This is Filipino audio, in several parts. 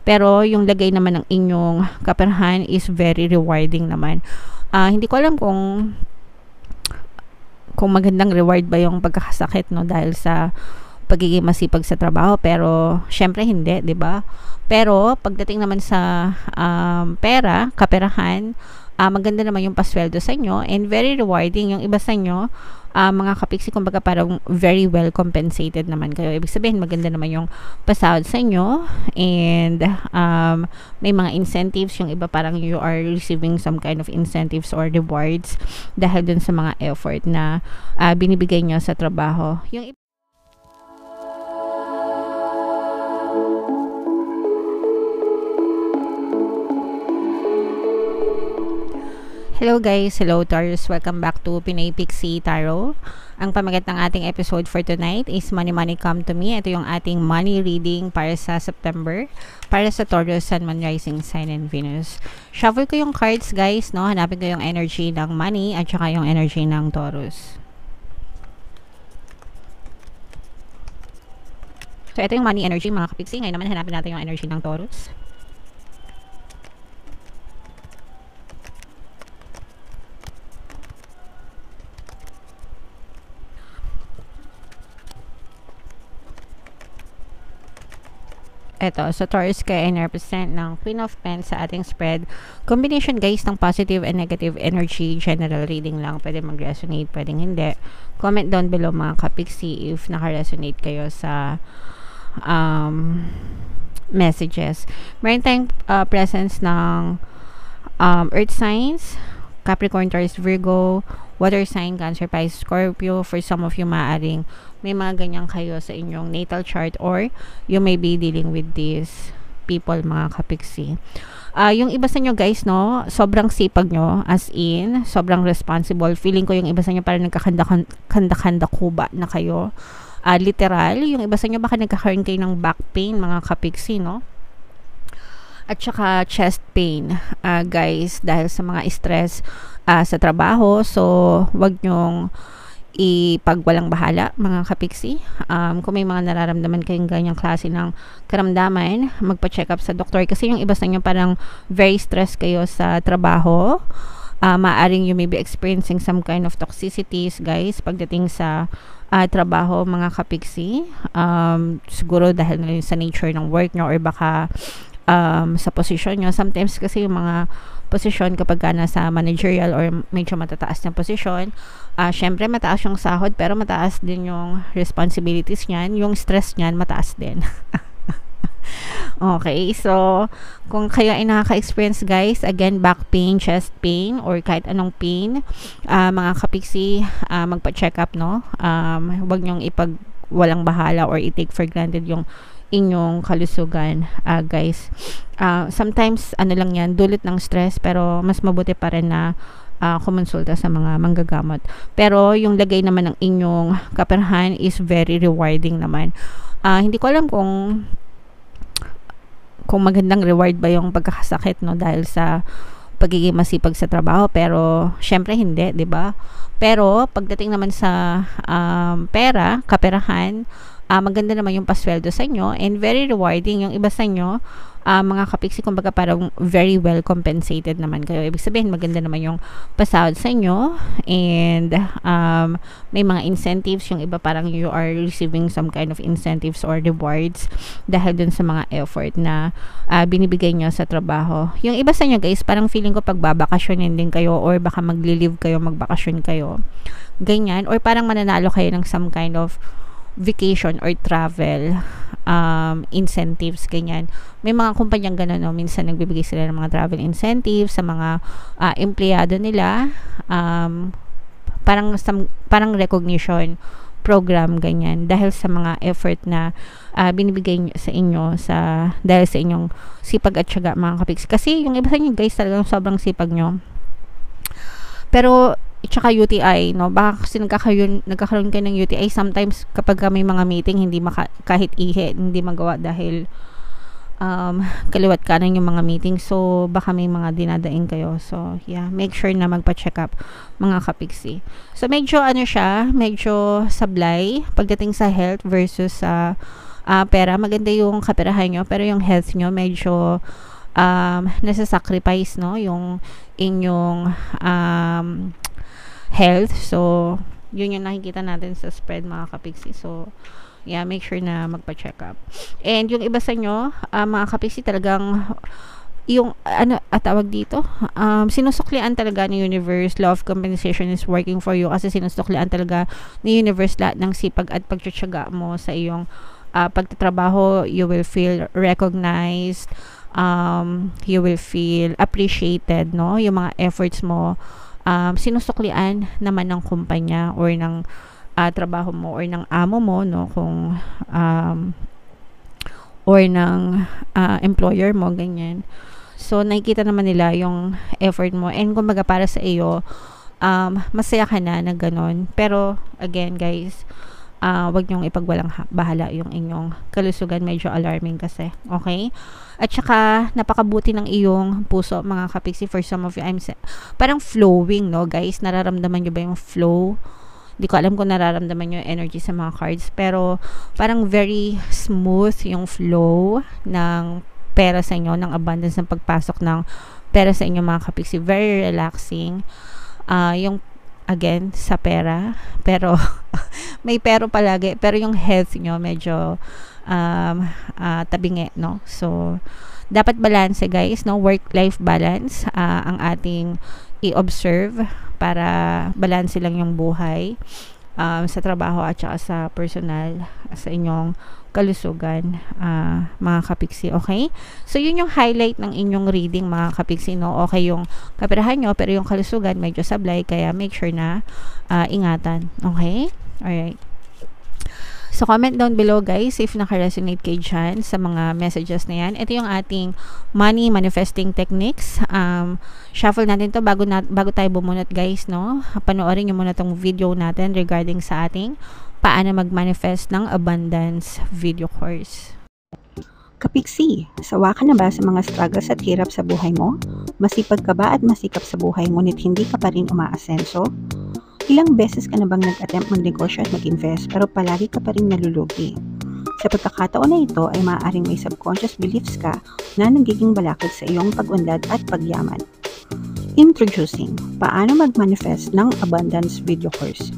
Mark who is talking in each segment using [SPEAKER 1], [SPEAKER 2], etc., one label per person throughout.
[SPEAKER 1] Pero yung lagay naman ng inyong kaperahan is very rewarding naman. Hindi ko alam kung magandang reward ba yung pagkakasakit, no, dahil sa pagiging masipag sa trabaho, pero syempre hindi, 'di ba? Pero pagdating naman sa pera, kaperahan, maganda naman yung pasweldo sa inyo and very rewarding yung iba sa inyo. Mga kapiksi, kumbaga parang very well compensated naman kayo. Ibig sabihin, maganda naman yung pasahod sa inyo and may mga incentives. Yung iba parang you are receiving some kind of incentives or rewards dahil dun sa mga effort na binibigay nyo sa trabaho. Yung Hello guys, hello Taurus, welcome back to Pinay Pixie Tarot. Ang pamagat ng ating episode for tonight is Money Money Come to Me. Ito yung ating money reading para sa September, para sa Taurus, Sun, Moon, Rising Sign, and Venus. Shuffle ko yung cards guys, no? Hanapin ko yung energy ng money at saka yung energy ng Taurus. So ito yung money energy mga kapiksi. Ngayon naman hanapin natin yung energy ng Taurus. Eto, so Taurus kaya represent ng Queen of Pentacles sa ating spread. Combination guys ng positive and negative energy. General reading lang. Pwede mag-resonate, pwedeng hindi. Comment down below mga kapiksi if naka-resonate kayo sa messages. Meron tayong presence ng earth signs, Capricorn, Taurus, Virgo, water sign, Cancer, Pisces, Scorpio. For some of you, maaring may mga ganyan kayo sa inyong natal chart or you may be dealing with these people mga kapiksi. Yung iba sa inyo guys, no, sobrang sipag nyo, as in, sobrang responsible. Feeling ko yung iba sa inyo parang nagkakanda-kanda kuba na kayo. Literal, yung iba sa inyo baka nagkakaroon kayo ng back pain mga kapiksi, no? At saka chest pain, guys, dahil sa mga stress sa trabaho. So, wag nyong ipagwalang bahala mga kapiksi. Kung may mga nararamdaman kayong ganyang klase ng karamdaman, magpa-check up sa doktor kasi yung iba sa inyo parang very stressed kayo sa trabaho. Maaring you may be experiencing some kind of toxicities guys pagdating sa trabaho mga kapiksi. Siguro dahil na sa nature ng work nyo or baka sa posisyon nyo. Sometimes kasi yung mga posisyon kapag ka nasa managerial or medyo matataas na posisyon, syempre mataas yung sahod pero mataas din yung responsibilities nyan, yung stress nyan mataas din. Okay, so kung kayo ay nakaka-experience guys, again, back pain, chest pain, or kahit anong pain, mga kapiksi, magpa-check up, no? Huwag nyong walang bahala or i-take for granted yung inyong kalusugan, guys. Sometimes ano lang yan, dulot ng stress, pero mas mabuti pa rin na kumonsulta sa mga manggagamot. Pero yung lagay naman ng inyong kaperahan is very rewarding naman. Hindi ko alam kung magandang reward ba yung pagkakasakit, no, dahil sa pagiging masipag sa trabaho, pero syempre hindi, 'di ba? Pero pagdating naman sa pera, kaperahan, maganda naman yung pasweldo sa inyo and very rewarding yung iba sa inyo. Mga kapiksi, kumbaga parang very well compensated naman kayo. Ibig sabihin, maganda naman yung pasahod sa inyo and may mga incentives. Yung iba parang you are receiving some kind of incentives or rewards dahil dun sa mga effort na binibigay nyo sa trabaho. Yung iba sa inyo guys, parang feeling ko pagbabakasyonin din kayo or baka magli-leave kayo, magbakasyon kayo. Ganyan. Or parang mananalo kayo ng some kind of vacation or travel incentives, ganyan. May mga kumpanyang gano'n, no? Minsan nagbibigay sila ng mga travel incentives sa mga empleyado nila, parang recognition program, ganyan, dahil sa mga effort na binibigay sa inyo dahil sa inyong sipag at syaga mga kapiksi. Kasi yung iba sa inyo guys, talagang sobrang sipag nyo. Pero tsaka UTI, no? Baka kasi nagkakaroon kayo ng UTI sometimes kapag may mga meeting, hindi kahit hindi magawa dahil kaliwat kanan yung mga meeting. So, baka may mga dinadaing kayo. So, yeah, make sure na magpa-check up mga kapiksi. So, medyo medyo sablay pagdating sa health versus sa pera, maganda yung kaperahan nyo, pero yung health nyo medyo nasa-sacrifice, no, yung inyong health. So yun yung nakikita natin sa spread, mga kapiksi. So yeah, make sure na magpa-check up. And yung iba sa nyo, mga kapiksi, talagang yung tawag dito, sinusuklian talaga ni universe. Law of compensation is working for you, kasi sinusuklian talaga ni universe lahat ng sipag at pagtsatsaga mo sa iyong pagtatrabaho. You will feel recognized, you will feel appreciated, no, yung mga efforts mo. Sinusuklian naman ng kumpanya or ng trabaho mo or ng amo mo, no, kung or ng employer mo, ganyan. So nakikita naman nila yung effort mo, and kumbaga para sa iyo, masaya ka na ganon. Pero again guys, wag niyong ipagwalang bahala yung inyong kalusugan. Medyo alarming kasi, okay? At saka napakabuti ng iyong puso, mga kapiksi. For some of you, parang flowing, no guys? Nararamdaman niyo ba yung flow? Di ko alam kung nararamdaman nyo yung energy sa mga cards, pero parang very smooth yung flow ng pera sa inyo, ng abundance, ng pagpasok ng pera sa inyo, mga kapiksi. Very relaxing yung again sa pera, pero may pero palagi, pero yung health nyo medyo tabingi, no? So dapat balance, guys, no? Work-life balance ang ating i-observe para balance lang yung buhay sa trabaho at saka sa personal, sa inyong kalusugan, mga kapiksi, okay? So yun yung highlight ng inyong reading, mga kapiksi, no? Okay yung kaperahan nyo, pero yung kalusugan medyo sablay, kaya make sure na ingatan, okay? Alright. So, comment down below, guys, if naka-resonate kayo dyan sa mga messages na yan. Ito yung ating money manifesting techniques. Shuffle natin to bago tayo bumunot, guys, no? Panoorin nyo muna tong video natin regarding sa ating paano mag-manifest ng abundance video course.
[SPEAKER 2] Kapiksi, sawa ka na ba sa mga struggles at hirap sa buhay mo? Masipag ka ba at masikap sa buhay ngunit hindi ka pa rin umaasenso? Ilang beses ka na bang nag-attempt magnegosyo at mag-invest pero palagi ka pa rin nalulugi? Sa pagkakataon na ito ay maaaring may subconscious beliefs ka na nagiging balakid sa iyong pag-unlad at pagyaman. Introducing, paano mag-manifest ng abundance video course.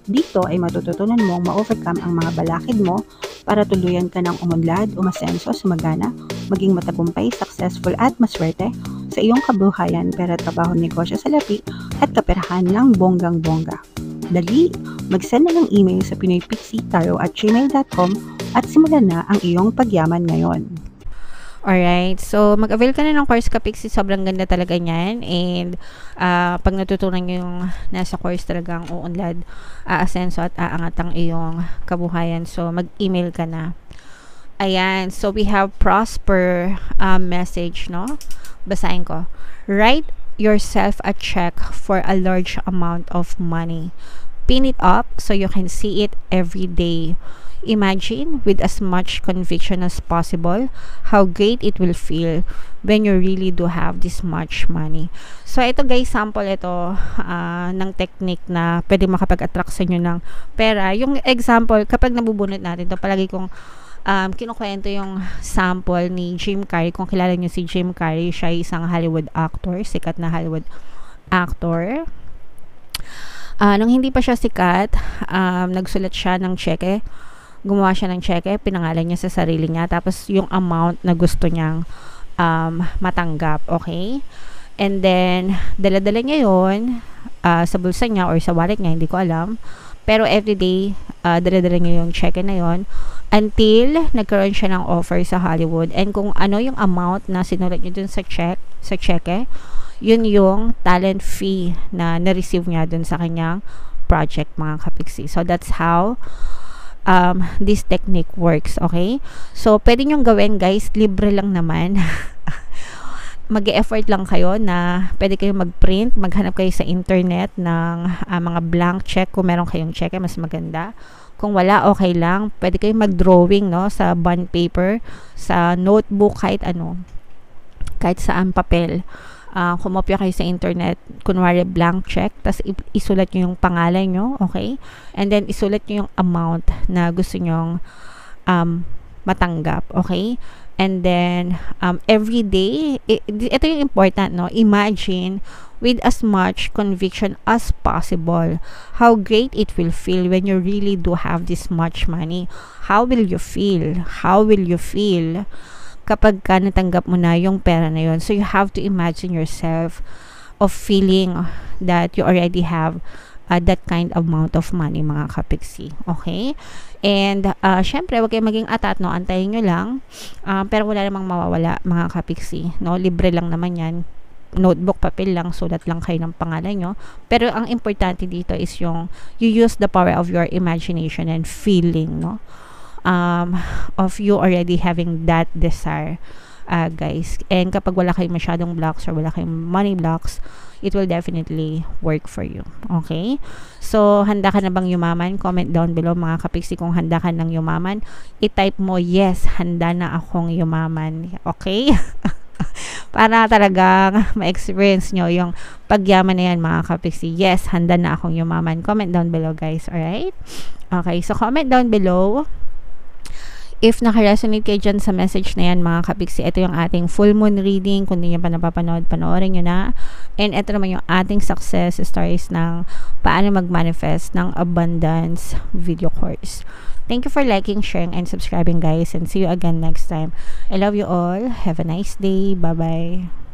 [SPEAKER 2] Dito ay matututunan mong ma-overcome ang mga balakid mo para tuluyan ka ng umunlad, umasenso, sumagana, maging matagumpay, successful at maswerte sa iyong kabuhayan, pera, trabaho, negosyo, salapi at kaperahan ng bonggang-bongga. Dali, mag-send na ng email sa pinoypixietarot@gmail.com at simulan na ang iyong pagyaman ngayon.
[SPEAKER 1] Alright, so mag-avail ka na ng course, kapiksi. Sobrang ganda talaga niyan, and pag natutunan nyo yung nasa course, talagang uunlad, aasenso at aangat ang iyong kabuhayan. So mag-email ka na. Ayan, so we have Prosper message, no? Basahin ko. Write yourself a check for a large amount of money. Pin it up so you can see it every day. Imagine with as much conviction as possible how great it will feel when you really do have this much money. So ito, guys, sample ito ng technique na pwede makapag-attract sa inyo ng pera. Yung example, kapag nabubunot natin ito, palagi kong kinukwento yung sample ni Jim Carrey. Kung kilala nyo si Jim Carrey, siya isang Hollywood actor, sikat na Hollywood actor. Nung hindi pa siya sikat, nagsulat siya ng cheque. Gumawa siya ng cheque, pinangalan niya sa sarili niya, tapos yung amount na gusto niyang matanggap, okay? And then, dala-dala niya yun sa bulsa niya or sa wallet niya, hindi ko alam. Pero everyday, dala-dala niya yung cheque na yun until nagkaroon siya ng offer sa Hollywood. And kung ano yung amount na sinulat niya dun sa cheque, yun yung talent fee na na-receive niya dun sa kanyang project, mga kapiksi. So, that's how this technique works, okay? So, pwede nyong gawin, guys. Libre lang naman. Mag-e-effort lang kayo na pwede kayong mag-print, maghanap kayo sa internet ng mga blank check. Kung meron kayong check, mas maganda. Kung wala, okay lang. Pwede kayong mag-drawing, no, sa bond paper, sa notebook, kahit ano. Kahit saan papel. Kumopya kayo sa internet, kunwari blank check, tapos isulat nyo yung pangalan nyo, okay? And then isulat nyo yung amount na gusto nyong matanggap, okay? And then, every day, ito yung important, no? Imagine with as much conviction as possible how great it will feel when you really do have this much money. How will you feel? How will you feel kapag ka natanggap mo na yung pera na yun? So, you have to imagine yourself of feeling that you already have that kind of amount of money, mga kapiksi. Okay? And, syempre, wag kayong maging atat, no? Antayin nyo lang. Pero wala namang mawawala, mga kapiksi. No? Libre lang naman yan. Notebook, papel lang, sulat lang kayo ng pangalan nyo. Pero, ang importante dito is yung, you use the power of your imagination and feeling, no? Of you already having that desire, guys. And kapag wala kayong masyadong blocks or wala kayong money blocks, it will definitely work for you. Okay? So, handa ka na bang yumaman? Comment down below, mga kapiksi, kung handa ka nang yumaman. I-type mo, yes, handa na akong yumaman. Okay? Para talagang ma-experience nyo yung pagyaman na yan, mga kapiksi. Yes, handa na akong yumaman. Comment down below, guys. Alright? Okay, so comment down below if naka-resonate kayo dyan sa message na yan, mga kapiksi. Ito yung ating full moon reading. Kung di nyo pa napapanood, panoorin nyo na. And ito naman yung ating success stories ng paano mag-manifest ng abundance video course. Thank you for liking, sharing, and subscribing, guys. And see you again next time. I love you all. Have a nice day. Bye-bye.